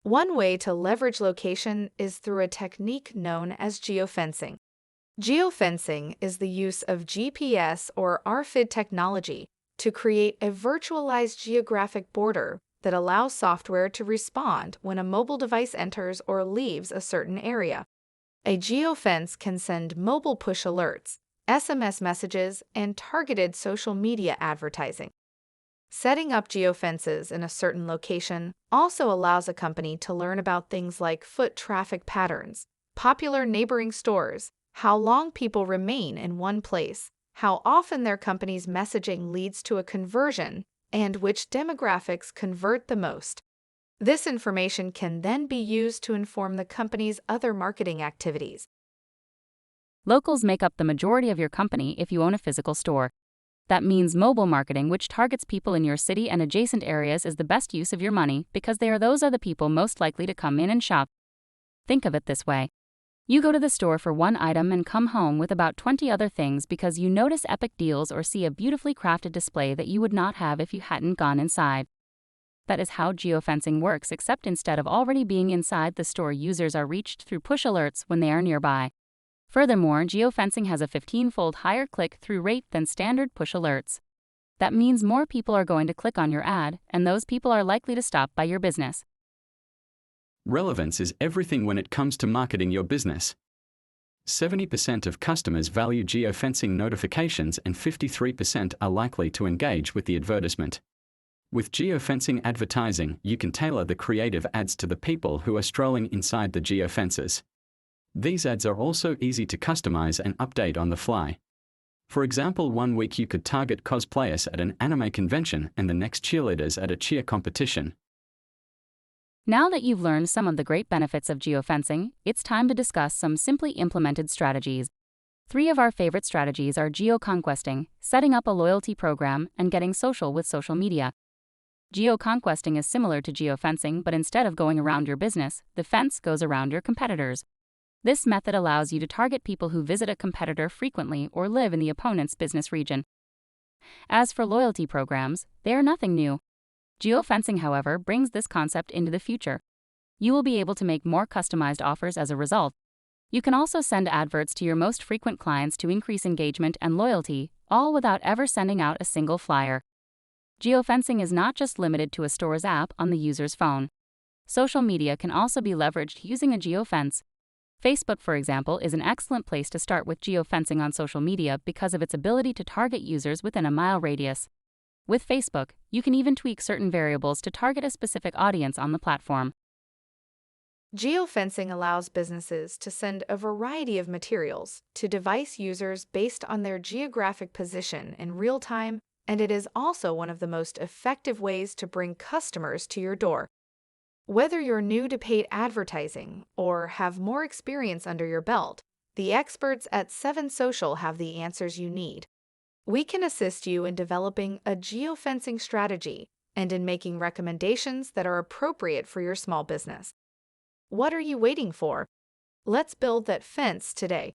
One way to leverage location is through a technique known as geofencing. Geofencing is the use of GPS or RFID technology to create a virtualized geographic border that allows software to respond when a mobile device enters or leaves a certain area. A geofence can send mobile push alerts, SMS messages, and targeted social media advertising. Setting up geofences in a certain location also allows a company to learn about things like foot traffic patterns, popular neighboring stores, how long people remain in one place, how often their company's messaging leads to a conversion, and which demographics convert the most. This information can then be used to inform the company's other marketing activities. Locals make up the majority of your company if you own a physical store. That means mobile marketing, which targets people in your city and adjacent areas, is the best use of your money because those are the people most likely to come in and shop. Think of it this way. You go to the store for one item and come home with about 20 other things because you notice epic deals or see a beautifully crafted display that you would not have if you hadn't gone inside. That is how geofencing works, except instead of already being inside the store, users are reached through push alerts when they are nearby. Furthermore, geofencing has a 15-fold higher click-through rate than standard push alerts. That means more people are going to click on your ad, and those people are likely to stop by your business. Relevance is everything when it comes to marketing your business. 70% of customers value geofencing notifications and 53% are likely to engage with the advertisement. With geofencing advertising, you can tailor the creative ads to the people who are strolling inside the geofences. These ads are also easy to customize and update on the fly. For example, one week you could target cosplayers at an anime convention and the next cheerleaders at a cheer competition. Now that you've learned some of the great benefits of geofencing, it's time to discuss some simply implemented strategies. 3 of our favorite strategies are geoconquesting, setting up a loyalty program, and getting social with social media. Geoconquesting is similar to geofencing, but instead of going around your business, the fence goes around your competitors. This method allows you to target people who visit a competitor frequently or live in the opponent's business region. As for loyalty programs, they are nothing new. Geofencing, however, brings this concept into the future. You will be able to make more customized offers as a result. You can also send adverts to your most frequent clients to increase engagement and loyalty, all without ever sending out a single flyer. Geofencing is not just limited to a store's app on the user's phone. Social media can also be leveraged using a geofence. Facebook, for example, is an excellent place to start with geofencing on social media because of its ability to target users within a mile radius. With Facebook, you can even tweak certain variables to target a specific audience on the platform. Geofencing allows businesses to send a variety of materials to device users based on their geographic position in real time, and it is also one of the most effective ways to bring customers to your door. Whether you're new to paid advertising or have more experience under your belt, the experts at 7 Social have the answers you need. We can assist you in developing a geofencing strategy and in making recommendations that are appropriate for your small business. What are you waiting for? Let's build that fence today.